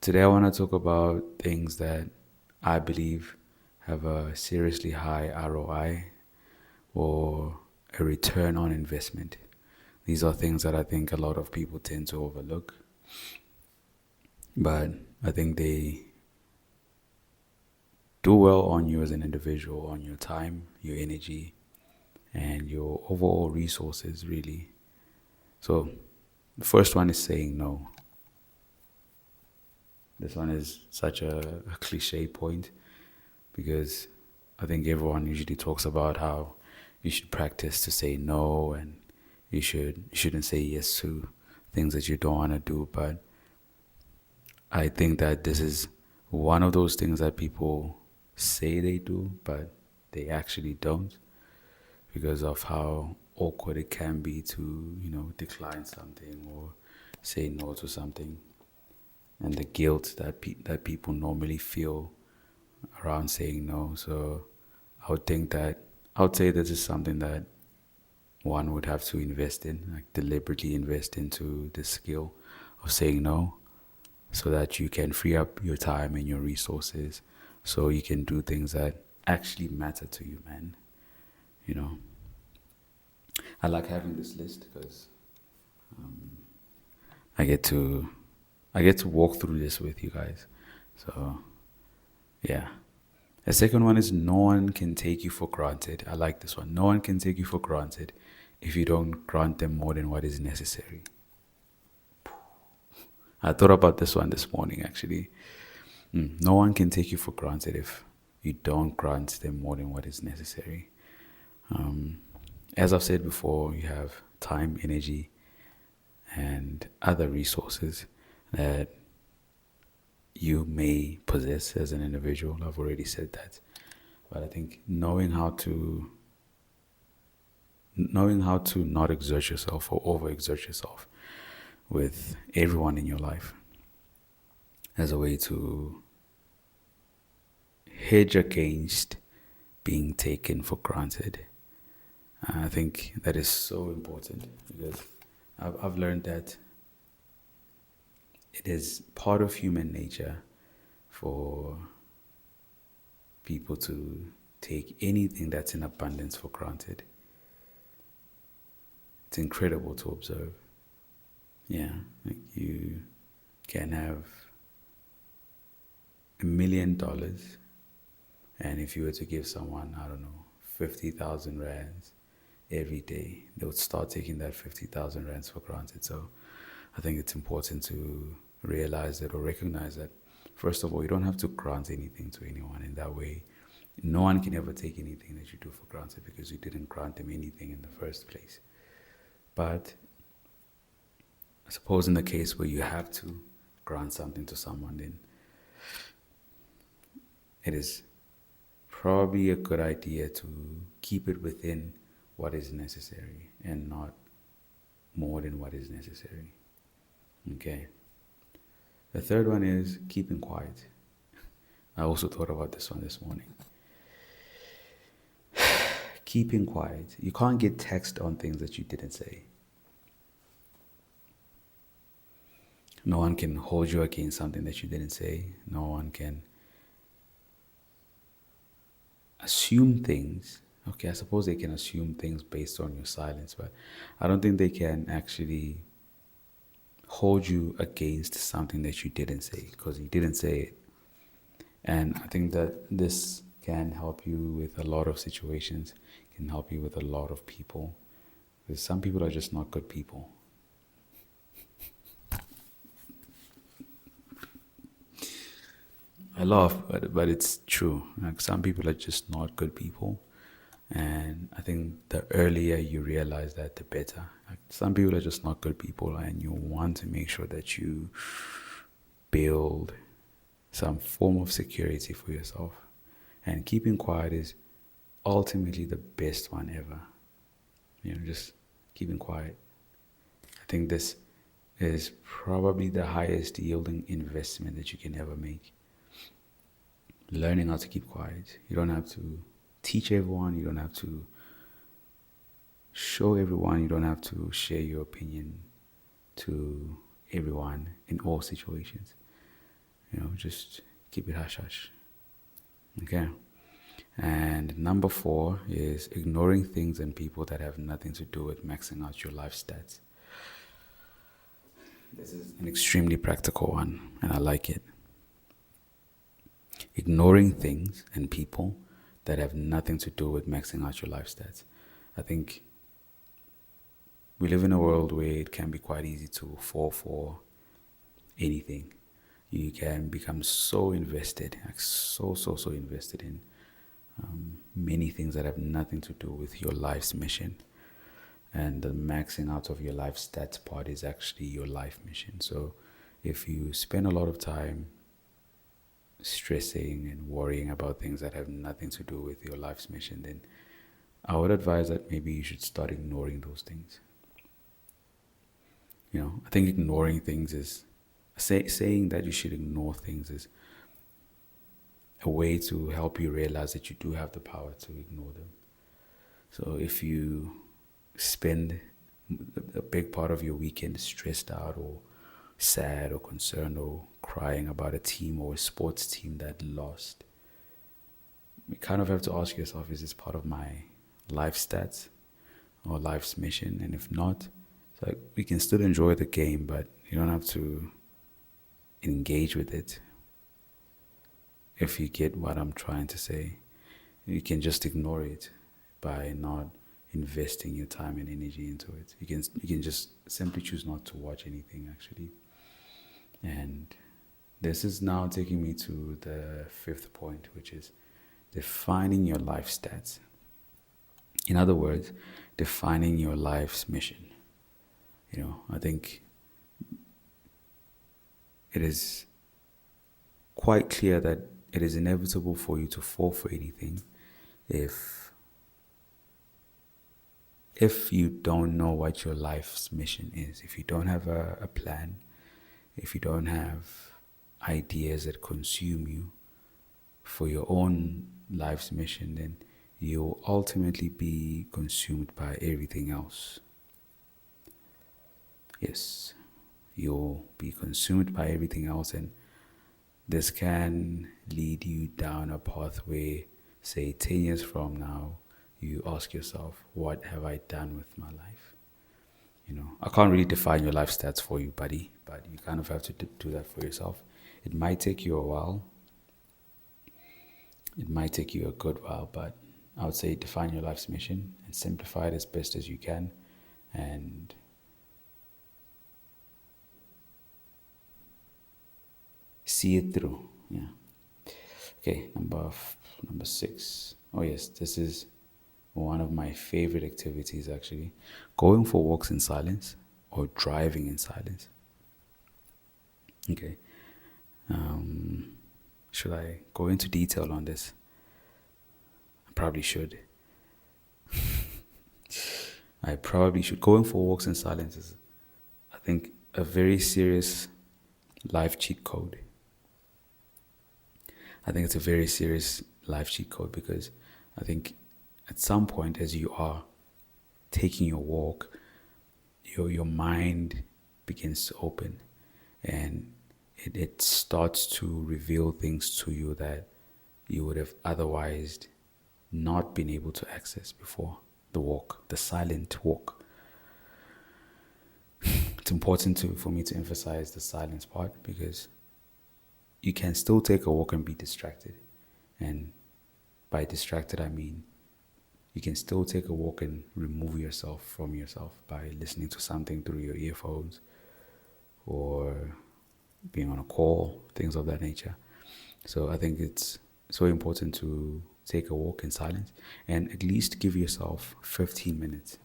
Today, I want to talk about things that I believe have a seriously high ROI or a return on investment. These are things that I think a lot of people tend to overlook, but I think they do well on you as an individual, on your time, your energy, and your overall resources, really. So, the first one is saying no. This one is such a cliche point because I think everyone usually talks about how you should practice to say no and you shouldn't say yes to things that you don't want to do. But I think that this is one of those things that people say they do, but they actually don't because of how awkward it can be to, decline something or say no to something and the guilt that people normally feel around saying no. So I would say this is something that one would have to invest in, like deliberately invest into the skill of saying no, so that you can free up your time and your resources, so you can do things that actually matter to you, man. You know, I like having this list because I get to I get to walk through this with you guys. So yeah. The second one is no one can take you for granted. I like this one. No one can take you for granted if you don't grant them more than what is necessary. I thought about this one this morning actually. No one can take you for granted if you don't grant them more than what is necessary. Um, as I've said before, you have time, energy, and other resources that you may possess as an individual. I've already said that. But I think knowing how to not exert yourself or overexert yourself with everyone in your life as a way to hedge against being taken for granted. I think that is so important because I've learned that it is part of human nature for people to take anything that's in abundance for granted. It's incredible to observe. Yeah, like you can have $1 million, and if you were to give someone, I don't know, 50,000 rands every day, they would start taking that 50,000 rands for granted. So I think it's important to realize that or recognize that, first of all, you don't have to grant anything to anyone. In that way, no one can ever take anything that you do for granted because you didn't grant them anything in the first place. But I suppose in the case where you have to grant something to someone, then it is probably a good idea to keep it within what is necessary and not more than what is necessary. Okay. The third one is keeping quiet. I also thought about this one this morning. Keeping quiet. You can't get text on things that you didn't say. No one can hold you against something that you didn't say. No one can assume things. Okay, I suppose they can assume things based on your silence, but I don't think they can actually hold you against something that you didn't say because you didn't say it. And I think that this can help you with a lot of situations, can help you with a lot of people. Because some people are just not good people. I laugh, but it's true. Like some people are just not good people. And I think the earlier you realize that, the better. Like some people are just not good people, and you want to make sure that you build some form of security for yourself. And keeping quiet is ultimately the best one ever. Just keeping quiet. I think this is probably the highest yielding investment that you can ever make. Learning how to keep quiet. You don't have to teach everyone, you don't have to show everyone, you don't have to share your opinion to everyone in all situations. just keep it hush hush. Okay. And number 4 is ignoring things and people that have nothing to do with maxing out your life stats. This is an extremely practical one, and I like it. Ignoring things and people that have nothing to do with maxing out your life stats. I think we live in a world where it can be quite easy to fall for anything. You can become so invested, like so invested in many things that have nothing to do with your life's mission. And the maxing out of your life stats part is actually your life mission. So if you spend a lot of time stressing and worrying about things that have nothing to do with your life's mission, then I would advise that maybe you should start ignoring those things. I think ignoring things is saying that you should ignore things is a way to help you realize that you do have the power to ignore them. So if you spend a big part of your weekend stressed out or sad or concerned or crying about a team or a sports team that lost, you kind of have to ask yourself, is this part of my life stats or life's mission? And if not, it's like we can still enjoy the game, but you don't have to engage with it. If you get what I'm trying to say, you can just ignore it by not investing your time and energy into it. You can just simply choose not to watch anything, actually. And this is now taking me to the 5th point, which is defining your life stats. In other words, defining your life's mission. I think it is quite clear that it is inevitable for you to fall for anything if you don't know what your life's mission is. If you don't have a plan, if you don't have ideas that consume you for your own life's mission, then you'll ultimately be consumed by everything else. Yes, you'll be consumed by everything else, and this can lead you down a path where, say, 10 years from now, you ask yourself, what have I done with my life? I can't really define your life stats for you, buddy, but you kind of have to do that for yourself. It might take you a while. It might take you a good while, but I would say define your life's mission and simplify it as best as you can, and see it through. Yeah. Okay, number 6. Oh yes, this is one of my favorite activities, actually. Going for walks in silence or driving in silence. Okay. Should I go into detail on this? I probably should. I probably should. Going for walks in silence is, I think, a very serious life cheat code. I think it's a very serious life cheat code because I think at some point as you are taking your walk, your mind begins to open and it starts to reveal things to you that you would have otherwise not been able to access before the walk, the silent walk. It's important for me to emphasize the silence part because you can still take a walk and be distracted. And by distracted, I mean you can still take a walk and remove yourself from yourself by listening to something through your earphones or being on a call, things of that nature. So I think it's so important to take a walk in silence and at least give yourself 15 minutes.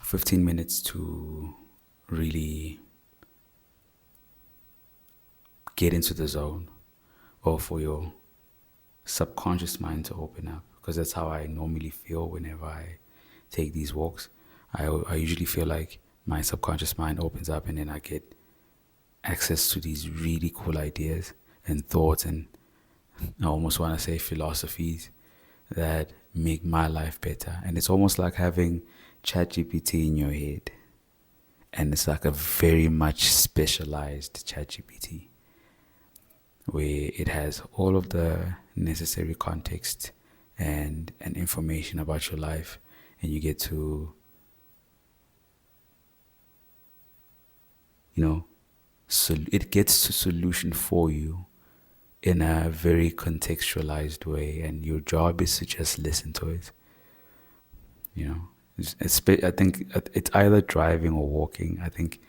15 minutes to really get into the zone, or for your subconscious mind to open up, because that's how I normally feel whenever I take these walks. I usually feel like my subconscious mind opens up and then I get access to these really cool ideas and thoughts, and I almost want to say philosophies that make my life better. And it's almost like having ChatGPT in your head, and it's like a very much specialized ChatGPT. where it has all of the necessary context and information about your life, and you get to, you know, it gets to solution for you in a very contextualized way, and your job is to just listen to it. You know, I think it's either driving or walking. I think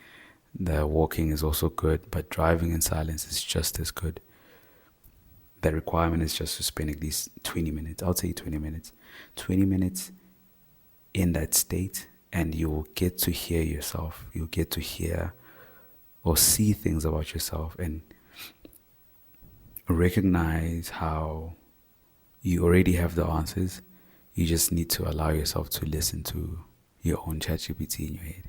the walking is also good, but driving in silence is just as good. The requirement is just to spend at least 20 minutes. I'll say 20 minutes. 20 minutes in that state, and you'll get to hear yourself. You'll get to hear or see things about yourself and recognize how you already have the answers. You just need to allow yourself to listen to your own ChatGPT in your head.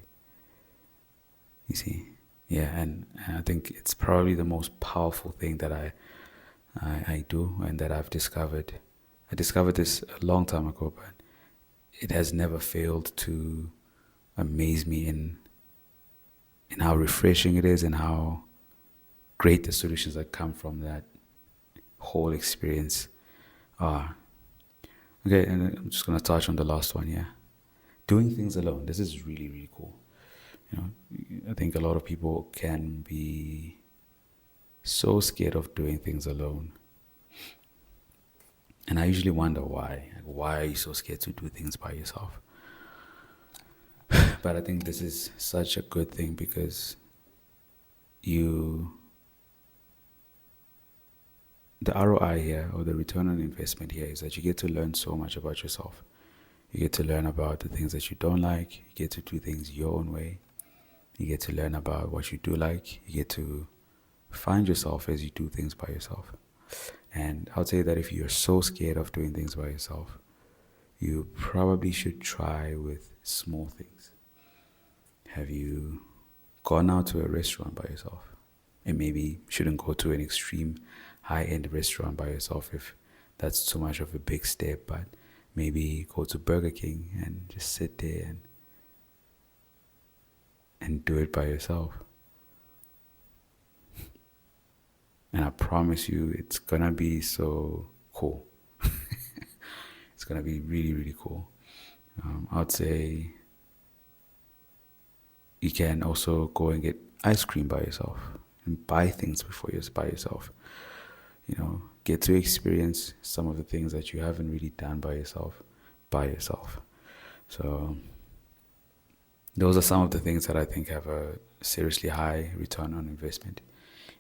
You see? Yeah, and I think it's probably the most powerful thing that I do and that I've discovered. I discovered this a long time ago, but it has never failed to amaze me in how refreshing it is and how great the solutions that come from that whole experience are. Okay, and I'm just gonna touch on the last one, yeah. Doing things alone. This is really, really cool. You know, I think a lot of people can be so scared of doing things alone. And I usually wonder why. Like, why are you so scared to do things by yourself? But I think this is such a good thing because the ROI here, or the return on investment here, is that you get to learn so much about yourself. You get to learn about the things that you don't like. You get to do things your own way. You get to learn about what you do like. You get to find yourself as you do things by yourself. And I'll say that if you're so scared of doing things by yourself, you probably should try with small things. Have you gone out to a restaurant by yourself? And maybe shouldn't go to an extreme high-end restaurant by yourself if that's too much of a big step, but maybe go to Burger King and just sit there and do it by yourself. And I promise you, it's gonna be so cool. It's gonna be really, really cool. I'd say you can also go and get ice cream by yourself and buy things before you by yourself. You know, get to experience some of the things that you haven't really done by yourself. So those are some of the things that I think have a seriously high return on investment.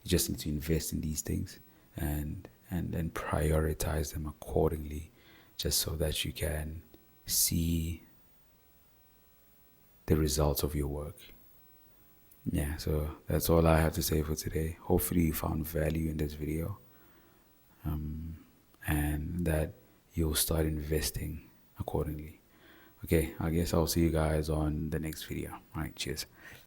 You just need to invest in these things and then prioritize them accordingly, just so that you can see the results of your work. Yeah, so that's all I have to say for today. Hopefully you found value in this video, and that you'll start investing accordingly. Okay, I guess I'll see you guys on the next video. All right, cheers.